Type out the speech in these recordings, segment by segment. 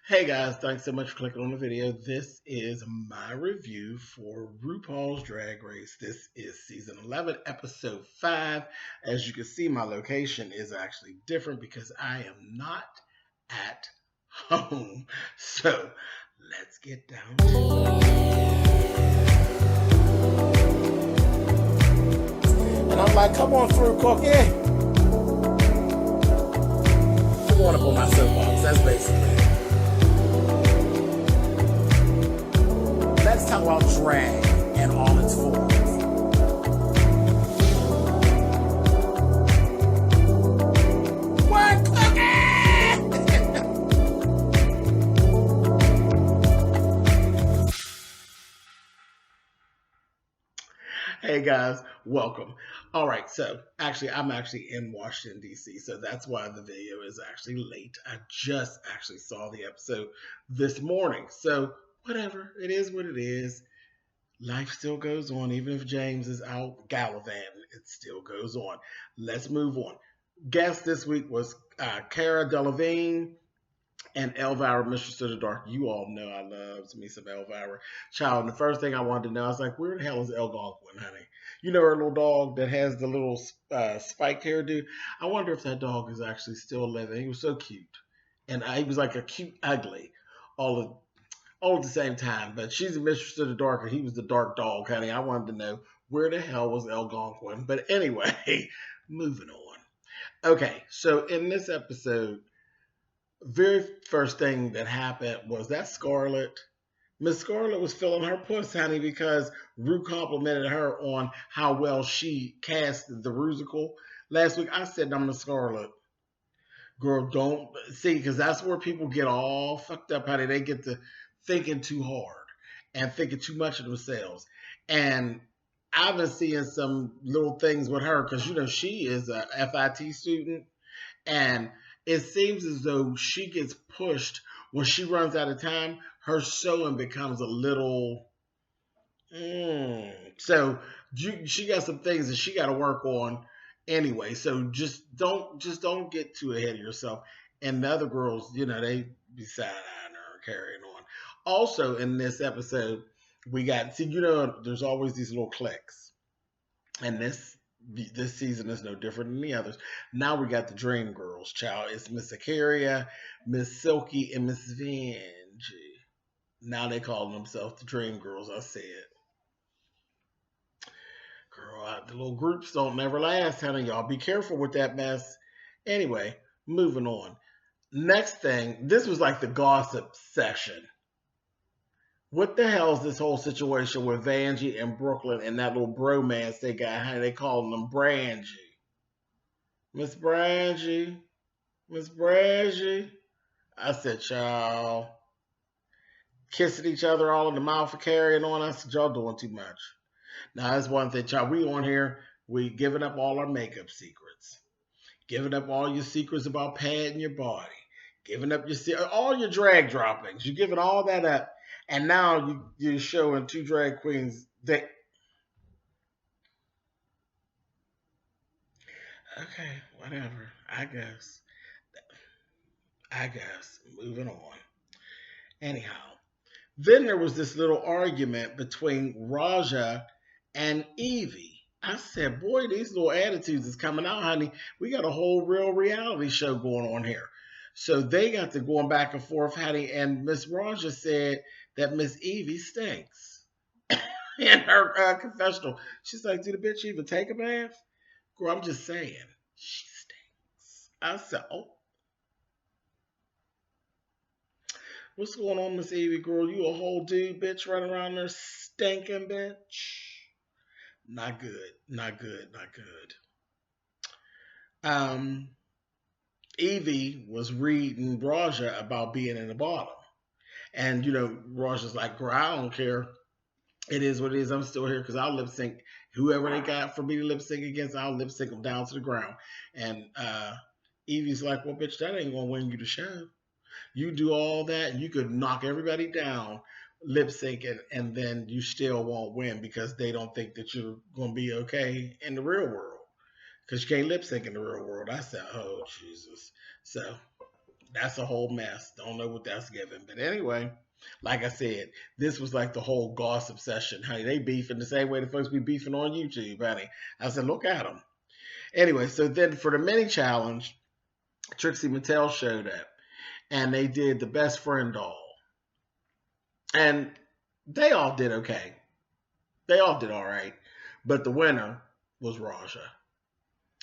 Hey guys, thanks so much for clicking on the video. This is my review for RuPaul's Drag Race. This is season 11, episode 5. As you can see, my location is actually different because I am not at home. So let's get down to it. And I'm like, come on through, Cookie. I'm going up on my soapbox. That's basically it. Let's talk about drag and all its forms. What cookie? Hey guys, welcome. All right, so I'm actually in Washington, D.C., so that's why the video is actually late. I just actually saw the episode this morning, so whatever, it is what it is. Life still goes on, even if James is out gallivanting, it still goes on. Let's move on. Guest this week was Cara Delevingne and Elvira, Mistress of the Dark. You all know I love me some Elvira. Child, and the first thing I wanted to know, I was like, where the hell is Algonquin, honey? You know her little dog that has the little spiked hairdo? I wonder if that dog is actually still living. He was so cute. And he was like a cute ugly all at the same time. But she's the Mistress of the Dark, and he was the dark dog, honey. I wanted to know where the hell was Algonquin. But anyway, moving on. Okay, so in this episode, very first thing that happened was that Scarlett, Miss Scarlett was feeling her puss, honey, because Rue complimented her on how well she cast the Rusical last week. I said, I'm the Scarlett. Girl, don't see, because that's where people get all fucked up, honey. They get to thinking too hard and thinking too much of themselves. And I've been seeing some little things with her because, she is a FIT student. And it seems as though she gets pushed when she runs out of time. Her sewing becomes a little. So she got some things that she got to work on anyway. So just don't get too ahead of yourself. And the other girls, they be side eyeing her and carrying on. Also in this episode, we got there's always these little cliques, and this season is no different than the others. Now we got the Dream Girls, child. It's Miss Acaria, Miss Silky, and Miss Vanjie. Now they call themselves the Dream Girls. I said, girl, the little groups don't never last, honey. Y'all be careful with that mess. Anyway, moving on. Next thing, this was like the gossip session. What the hell is this whole situation with Vanjie and Brooklyn and that little bromance they got? How they calling them Brangie? Miss Brangie, Miss Brangie. I said, y'all kissing each other all in the mouth for carrying on. I said, y'all doing too much. Now that's one thing, y'all. We on here, we giving up all our makeup secrets, giving up all your secrets about padding your body, giving up all your drag droppings. You're giving all that up. And now you're showing two drag queens that. Okay, whatever. I guess. Moving on. Anyhow, then there was this little argument between Raja and Evie. I said, boy, these little attitudes is coming out, honey. We got a whole real reality show going on here. So they got to going back and forth, honey. And Miss Raja said that Miss Evie stinks. In her confessional, she's like, did the bitch even take a bath? Girl, I'm just saying, she stinks. I said, oh, what's going on, Miss Evie, girl? You a whole dude, bitch, running around there stinking, bitch. Not good, not good, not good. Evie was reading Raja about being in the bottom. And, Raja's like, girl, I don't care. It is what it is. I'm still here because I'll lip sync whoever they got for me to lip sync against. I'll lip sync them down to the ground. And Evie's like, well, bitch, that ain't going to win you the show. You do all that, and you could knock everybody down lip syncing, and then you still won't win because they don't think that you're going to be okay in the real world because you can't lip sync in the real world. I said, oh, Jesus. So That's a whole mess. Don't know what that's given. But anyway, like I said, this was like the whole gossip session. Honey, they beefing the same way the folks be beefing on YouTube, honey. I said, look at them. Anyway, so then for the mini challenge, Trixie Mattel showed up and they did the best friend doll. And they all did okay. They all did all right. But the winner was Raja.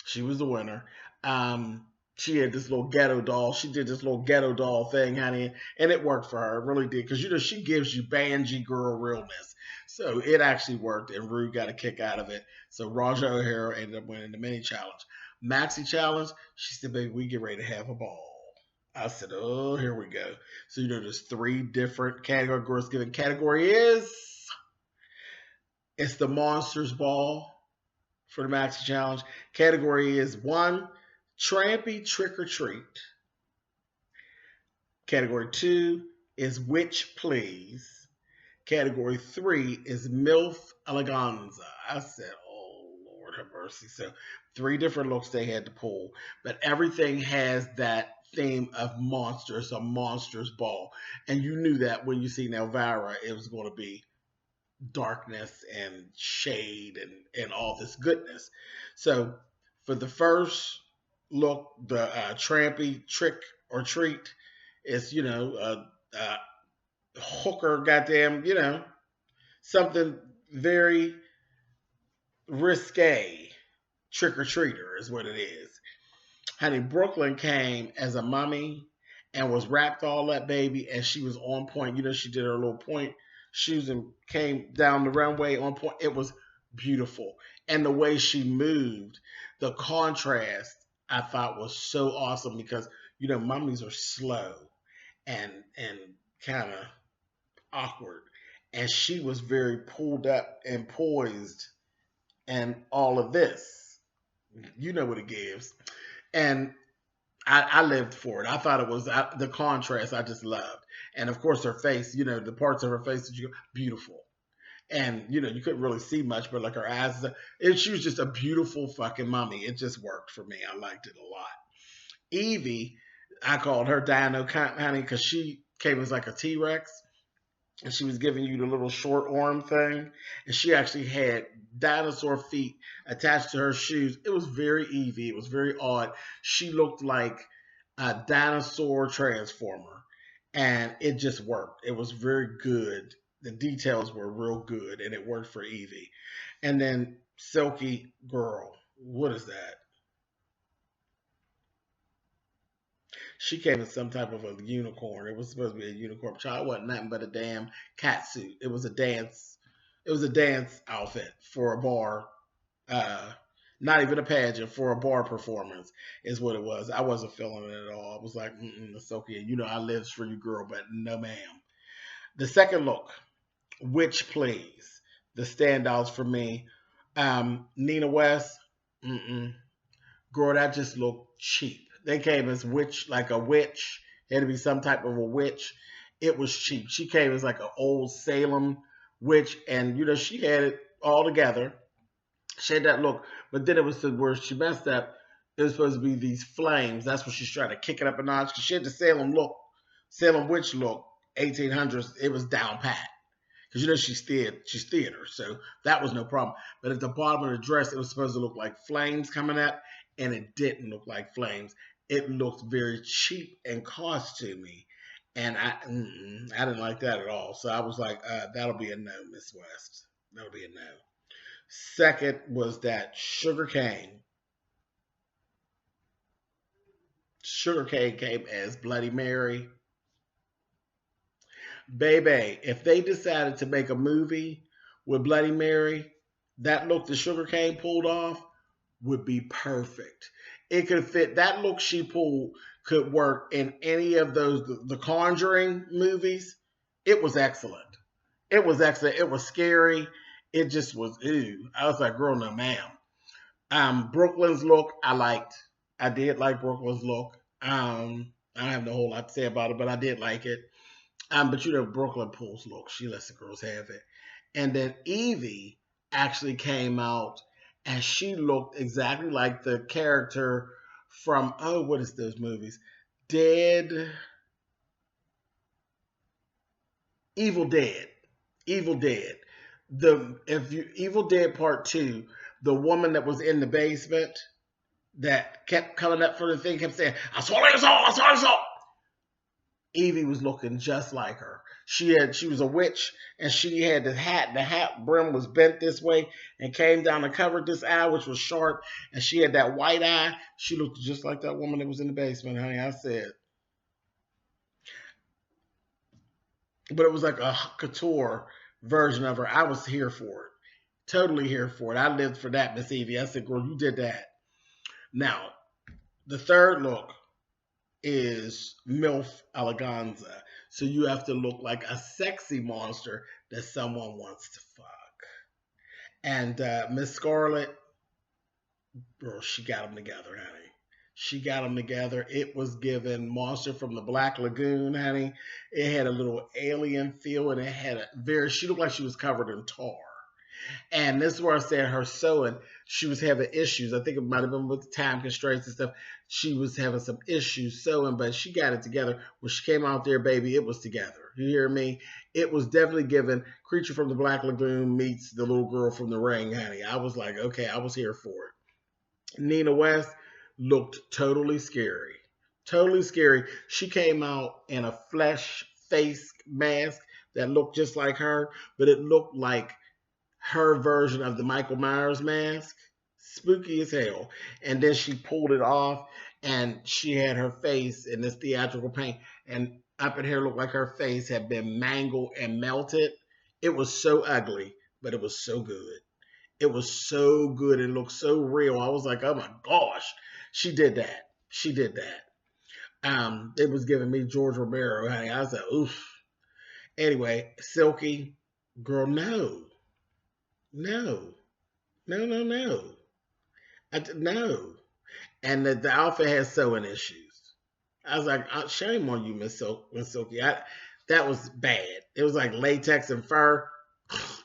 She was the winner. She had this little ghetto doll. She did this little ghetto doll thing, honey, and it worked for her. It really did. Because, she gives you Banji girl realness. So it actually worked, and Rue got a kick out of it. So Raja O'Hara ended up winning the mini challenge. Maxi challenge, she said, baby, we get ready to have a ball. I said, oh, here we go. So, there's 3 different category girls given. Category is, it's the Monsters Ball for the Maxi Challenge. Category is 1, Trampy Trick or Treat. Category 2 is Witch Please. Category 3 is MILF Eleganza. I said, oh, Lord have mercy. So 3 different looks they had to pull. But everything has that theme of monsters, a monsters ball. And you knew that when you seen Elvira, it was going to be darkness and shade and all this goodness. So for the look, the Trampy Trick or Treat is, hooker, goddamn, something very risque. Trick or treater is what it is. Honey, Brooklyn came as a mummy and was wrapped all that baby, and she was on point. She did her little point shoes and came down the runway on point. It was beautiful. And the way she moved, the contrast, I thought was so awesome because, mummies are slow and kind of awkward. And she was very pulled up and poised and all of this. You know what it gives. And I lived for it. I thought it was the contrast I just loved. And of course, her face, the parts of her face that beautiful. And, you couldn't really see much, but like her eyes, she was just a beautiful fucking mummy. It just worked for me. I liked it a lot. Evie, I called her Dino Honey because she came as like a T-Rex. And she was giving you the little short arm thing. And she actually had dinosaur feet attached to her shoes. It was very Evie. It was very odd. She looked like a dinosaur transformer. And it just worked. It was very good. The details were real good. And it worked for Evie. And then Silky Girl. What is that? She came in some type of a unicorn. It was supposed to be a unicorn child. It wasn't nothing but a damn cat suit. It was a dance. It was a dance outfit for a bar. Not even a pageant, for a bar performance is what it was. I wasn't feeling it at all. I was like, it's okay. I lives for you, girl, but no, ma'am. The second look, Witch Please. The standouts for me. Nina West. Girl, that just looked cheap. They came as like a witch. It had to be some type of a witch. It was cheap. She came as like an old Salem witch, and she had it all together. She had that look, but then it was where she messed up. It was supposed to be these flames. That's what she's trying to kick it up a notch. Because she had the Salem witch look, 1800s. It was down pat. Because she's theater, so that was no problem. But at the bottom of the dress, it was supposed to look like flames coming up, and it didn't look like flames. It looked very cheap and costumey, and I didn't like that at all. So I was like, that'll be a no, Miss West. That'll be a no. Second was that Sugar Cane. Sugar Cane came as Bloody Mary. Baby, if they decided to make a movie with Bloody Mary, that look the Sugar Cane pulled off would be perfect. It could fit. That look she pulled could work in any of the Conjuring movies. It was excellent. It was excellent. It was scary. It just was, ew. I was like, girl, no, ma'am. Brooklyn's look, I liked. I did like Brooklyn's look. I don't have no whole lot to say about it, but I did like it. But Brooklyn pulls look. She lets the girls have it. And then Evie actually came out and she looked exactly like the character from, what is those movies? Dead, Evil Dead, Evil Dead. Evil Dead Part Two, the woman that was in the basement that kept coming up for the thing, kept saying, "I saw it all, I saw it all." Evie was looking just like her. She was a witch, and she had the hat. The hat brim was bent this way and came down and covered this eye, which was sharp. And she had that white eye. She looked just like that woman that was in the basement, honey. I said, but it was like a couture version of her. I was here for it, totally here for it. I lived for that, Miss Evie. I said, girl, you did that. Now, the third look is MILF Eleganza. So you have to look like a sexy monster that someone wants to fuck. And Miss Scarlett, girl, she got them together, honey. She got them together. It was given Monster from the Black Lagoon, honey. It had a little alien feel, and it had she looked like she was covered in tar. And this is where I said her sewing, she was having issues. I think it might have been with the time constraints and stuff. She was having some issues sewing, but she got it together. When she came out there, baby, it was together. You hear me? It was definitely given Creature from the Black Lagoon meets the little girl from the Ring, honey. I was like, okay, I was here for it. Nina West looked totally scary. Totally scary. She came out in a flesh face mask that looked just like her, but it looked like her version of the Michael Myers mask. Spooky as hell. And then she pulled it off, and she had her face in this theatrical paint, and up in here looked like her face had been mangled and melted. It was so ugly, but it was so good. It was so good. It looked so real. I was like, oh my gosh, she did that. She did that. It was giving me George Romero. Honey. I was like, oof. Anyway, Silky, girl, no. No, no, no, no. No. And the outfit has sewing issues. I was like, shame on you, Miss Silky. That was bad. It was like latex and fur.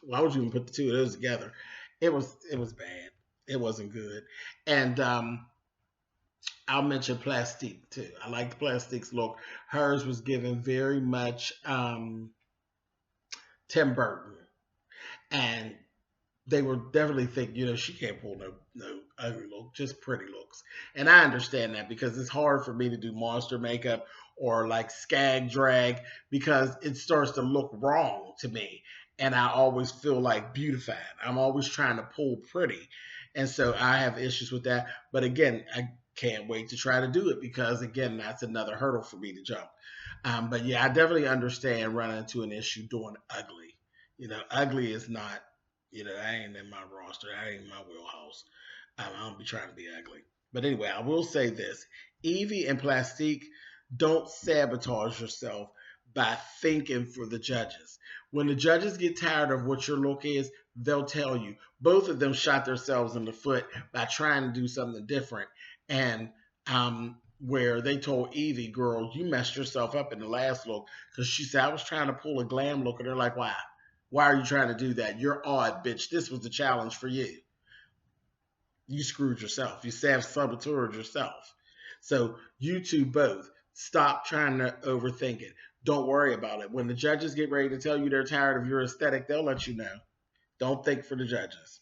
Why would you even put the two of those together? It was bad. It wasn't good. And I'll mention Plastique too. I like Plastique's look. Hers was given very much Tim Burton. And they were definitely thinking, she can't pull no ugly look, just pretty looks. And I understand that because it's hard for me to do monster makeup or like skag drag because it starts to look wrong to me. And I always feel like beautified. I'm always trying to pull pretty. And so I have issues with that. But again, I can't wait to try to do it because again, that's another hurdle for me to jump. But yeah, I definitely understand running into an issue doing ugly. Ugly is not, that ain't in my roster. That ain't in my wheelhouse. I don't be trying to be ugly. But anyway, I will say this. Evie and Plastique, don't sabotage yourself by thinking for the judges. When the judges get tired of what your look is, they'll tell you. Both of them shot themselves in the foot by trying to do something different. And where they told Evie, girl, you messed yourself up in the last look. Because she said, I was trying to pull a glam look. And they're like, why? Why are you trying to do that? You're odd, bitch. This was the challenge for you. You screwed yourself. You sabotaged yourself. So you two both, stop trying to overthink it. Don't worry about it. When the judges get ready to tell you they're tired of your aesthetic, they'll let you know. Don't think for the judges.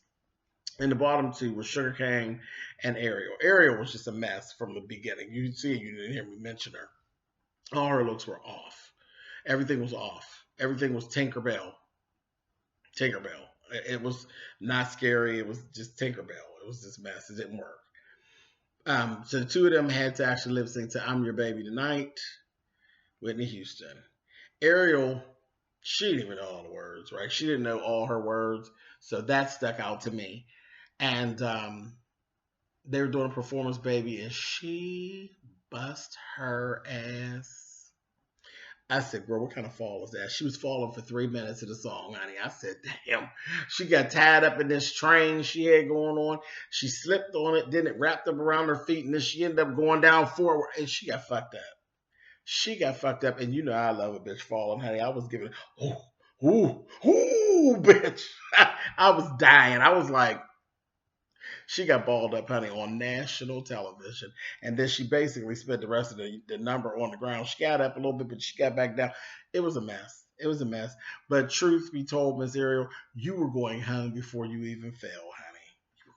And the bottom two were Sugarcane and Ariel. Ariel was just a mess from the beginning. You can see you didn't hear me mention her. All her looks were off. Everything was off. Everything was Tinkerbell. It was not scary. It was just Tinkerbell. It was just a mess. It didn't work. So the two of them had to actually lip sync to I'm Your Baby Tonight, Whitney Houston. Ariel, she didn't even know all the words, right? She didn't know all her words. So that stuck out to me. And they were doing a performance, baby, and she bust her ass. I said, girl, what kind of fall is that? She was falling for 3 minutes of the song, honey. I said, damn. She got tied up in this train she had going on. She slipped on it, then it wrapped up around her feet, and then she ended up going down forward, and she got fucked up. She got fucked up, and you know I love a bitch falling, honey. I was giving, ooh, bitch. I was dying. I was like, She got balled up, honey, on national television. And then she basically spent the rest of the number on the ground. She got up a little bit, but she got back down. It was a mess. It was a mess. But truth be told, Miss Ariel, you were going home before you even fell, honey. You were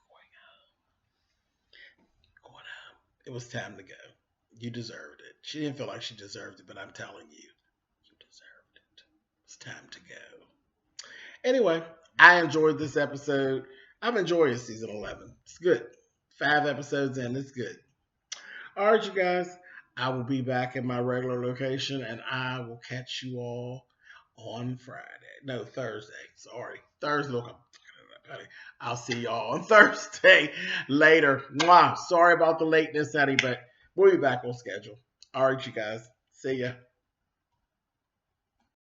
going home. It was time to go. You deserved it. She didn't feel like she deserved it, but I'm telling you, you deserved it. It's time to go. Anyway, I enjoyed this episode. I'm enjoying season 11. It's good. 5 episodes in, it's good. All right, you guys. I will be back in my regular location, and I will catch you all on Friday. No, Thursday. Sorry. Thursday. Look, I'm fucking it up, honey. I'll see y'all on Thursday later. Mwah. Sorry about the lateness, honey, but we'll be back on schedule. All right, you guys. See ya.